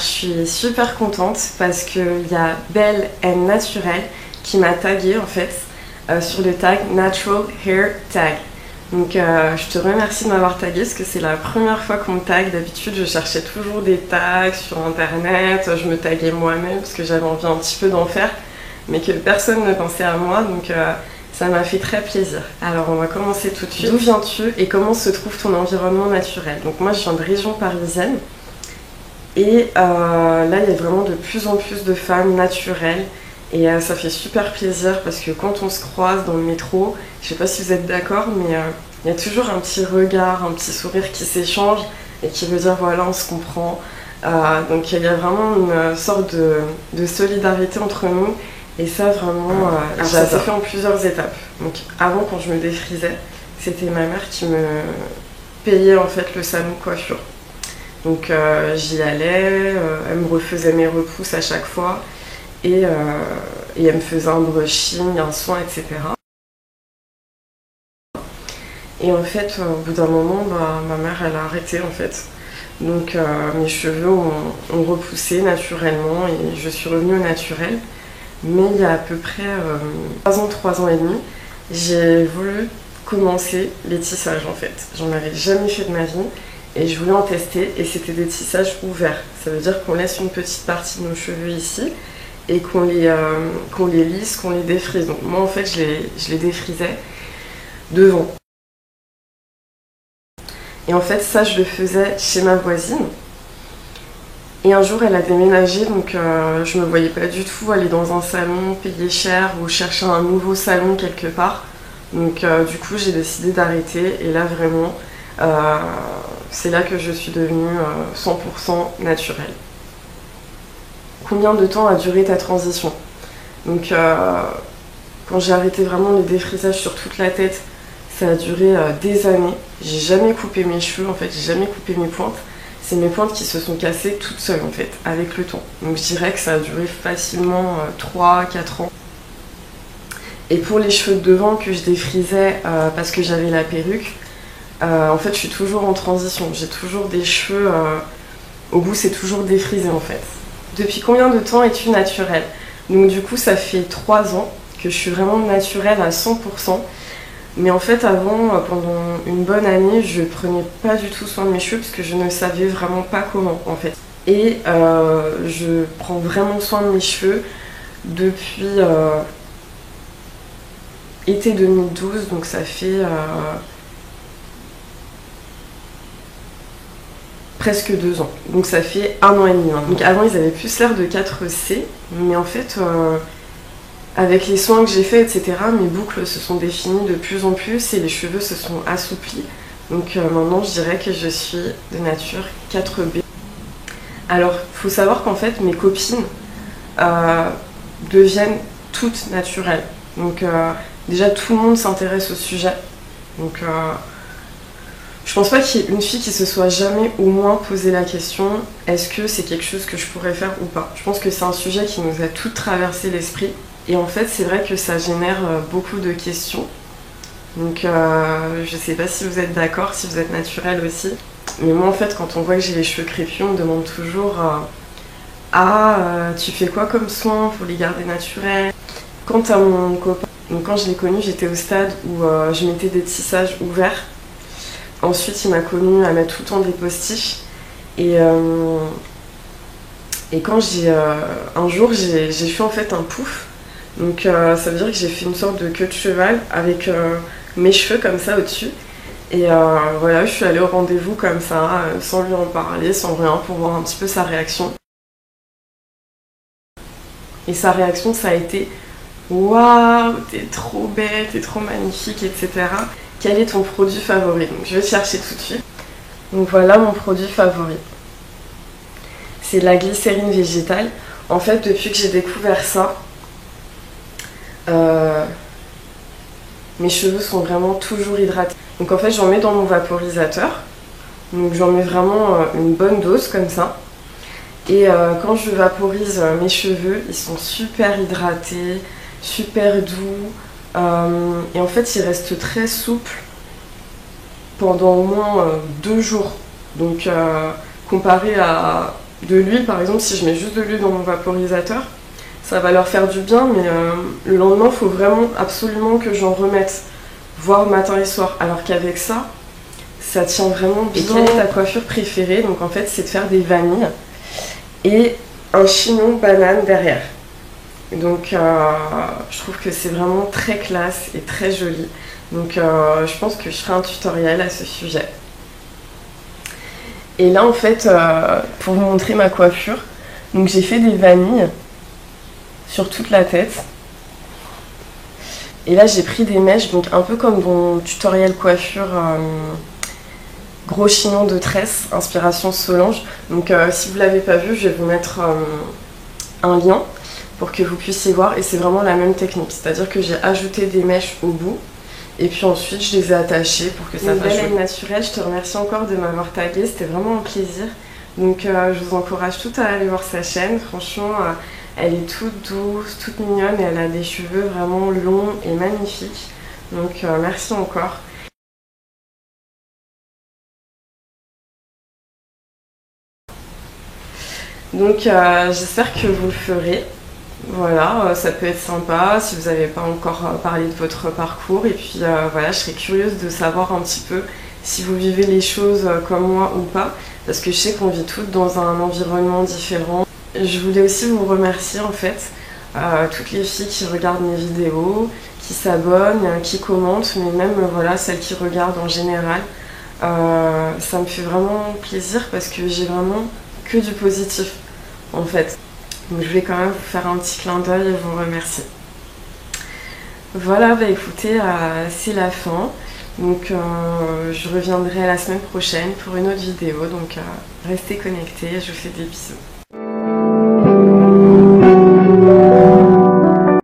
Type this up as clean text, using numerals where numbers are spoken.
je suis super contente parce qu'il y a Belle and Naturel qui m'a taguée en fait sur le tag Natural Hair Tag. Donc je te remercie de m'avoir taguée parce que c'est la première fois qu'on me tague. D'habitude je cherchais toujours des tags sur internet, je me taguais moi-même parce que j'avais envie un petit peu d'en faire, mais que personne ne pensait à moi, donc ça m'a fait très plaisir. Alors on va commencer tout de suite. D'où viens-tu et comment se trouve ton environnement naturel? Donc moi je viens de région parisienne et là il y a vraiment de plus en plus de femmes naturelles. Et ça fait super plaisir parce que quand on se croise dans le métro, je sais pas si vous êtes d'accord, mais il y a toujours un petit regard, un petit sourire qui s'échange et qui veut dire voilà, on se comprend. Donc il y a vraiment une sorte de solidarité entre nous et ça vraiment, ça s'est fait en plusieurs étapes. Donc avant, quand je me défrisais, c'était ma mère qui me payait en fait le salon de coiffure. Donc j'y allais, elle me refaisait mes repousses à chaque fois. Et elle me faisait un brushing, un soin, etc. Et en fait, au bout d'un moment, ma mère, elle a arrêté en fait. Donc mes cheveux ont repoussé naturellement et je suis revenue au naturel. Mais il y a à peu près 3 ans et demi, j'ai voulu commencer les tissages en fait. J'en avais jamais fait de ma vie et je voulais en tester et c'était des tissages ouverts. Ça veut dire qu'on laisse une petite partie de nos cheveux ici et qu'on les lisse, qu'on les défrise. Donc moi en fait je les défrisais devant. Et en fait ça je le faisais chez ma voisine. Et un jour elle a déménagé, donc je me voyais pas du tout aller dans un salon, payer cher ou chercher un nouveau salon quelque part. Donc du coup j'ai décidé d'arrêter et là vraiment c'est là que je suis devenue 100% naturelle. Combien de temps a duré ta transition? Donc quand j'ai arrêté vraiment les défrisages sur toute la tête, ça a duré des années. J'ai jamais coupé mes cheveux, en fait, j'ai jamais coupé mes pointes. C'est mes pointes qui se sont cassées toutes seules en fait, avec le temps. Donc je dirais que ça a duré facilement 3-4 ans. Et pour les cheveux de devant que je défrisais parce que j'avais la perruque, en fait je suis toujours en transition. J'ai toujours des cheveux, au bout c'est toujours défrisé en fait. Depuis combien de temps es-tu naturelle? Donc du coup ça fait 3 ans que je suis vraiment naturelle à 100%. Mais en fait avant, pendant une bonne année, je prenais pas du tout soin de mes cheveux parce que je ne savais vraiment pas comment en fait. Et je prends vraiment soin de mes cheveux depuis été 2012, donc ça fait presque 2 ans. Donc ça fait 1 an et demi. Donc avant ils avaient plus l'air de 4C, mais en fait avec les soins que j'ai faits, etc., mes boucles se sont définies de plus en plus et les cheveux se sont assouplis. Donc maintenant je dirais que je suis de nature 4B. Alors il faut savoir qu'en fait mes copines deviennent toutes naturelles. Donc déjà tout le monde s'intéresse au sujet. Donc je pense pas qu'il y ait une fille qui se soit jamais au moins posé la question est-ce que c'est quelque chose que je pourrais faire ou pas. Je pense que c'est un sujet qui nous a toutes traversé l'esprit et en fait c'est vrai que ça génère beaucoup de questions. Donc je sais pas si vous êtes d'accord, si vous êtes naturel aussi. Mais moi en fait quand on voit que j'ai les cheveux crépus on me demande toujours tu fais quoi comme soin pour les garder naturels? Quant à mon copain, donc quand je l'ai connu j'étais au stade où je mettais des tissages ouverts. Ensuite, il m'a connue à mettre tout le temps des postiches. Et quand un jour, j'ai fait en fait un pouf. Donc ça veut dire que j'ai fait une sorte de queue de cheval avec mes cheveux comme ça au-dessus. Et voilà, je suis allée au rendez-vous comme ça, sans lui en parler, sans rien, pour voir un petit peu sa réaction. Et sa réaction, ça a été « Waouh, t'es trop belle, t'es trop magnifique, etc. » Quel est ton produit favori? Donc, je vais chercher tout de suite. Donc voilà mon produit favori. C'est la glycérine végétale. En fait, depuis que j'ai découvert ça, mes cheveux sont vraiment toujours hydratés. Donc en fait, j'en mets dans mon vaporisateur. Donc j'en mets vraiment une bonne dose comme ça. Et quand je vaporise mes cheveux, ils sont super hydratés, super doux. Et en fait il reste très souple pendant au moins 2 jours, donc comparé à de l'huile, par exemple, si je mets juste de l'huile dans mon vaporisateur, ça va leur faire du bien, mais le lendemain, il faut vraiment absolument que j'en remette, voire matin et soir. Alors qu'avec ça, ça tient vraiment bien. Et quelle est ta coiffure préférée? Donc en fait, c'est de faire des vanilles et un chignon banane derrière. Donc je trouve que c'est vraiment très classe et très joli. Donc je pense que je ferai un tutoriel à ce sujet. Et là en fait, pour vous montrer ma coiffure, donc j'ai fait des vanilles sur toute la tête. Et là j'ai pris des mèches, donc un peu comme mon tutoriel coiffure gros chignon de tresse, inspiration Solange. Donc si vous ne l'avez pas vu, je vais vous mettre un lien pour que vous puissiez voir. Et c'est vraiment la même technique, c'est-à-dire que j'ai ajouté des mèches au bout et puis ensuite je les ai attachées pour que ça fasse joli. Naturelle, je te remercie encore de m'avoir tagué, c'était vraiment un plaisir. Donc je vous encourage toutes à aller voir sa chaîne, franchement elle est toute douce, toute mignonne et elle a des cheveux vraiment longs et magnifiques. Donc merci encore. Donc j'espère que vous le ferez. Voilà, ça peut être sympa si vous n'avez pas encore parlé de votre parcours. Et puis voilà, je serais curieuse de savoir un petit peu si vous vivez les choses comme moi ou pas. Parce que je sais qu'on vit toutes dans un environnement différent. Je voulais aussi vous remercier en fait, toutes les filles qui regardent mes vidéos, qui s'abonnent, qui commentent, mais même voilà, celles qui regardent en général. Ça me fait vraiment plaisir parce que j'ai vraiment que du positif en fait. Donc je vais quand même vous faire un petit clin d'œil et vous remercier. Voilà, bah écoutez, c'est la fin. Donc je reviendrai la semaine prochaine pour une autre vidéo. Donc restez connectés, je vous fais des bisous.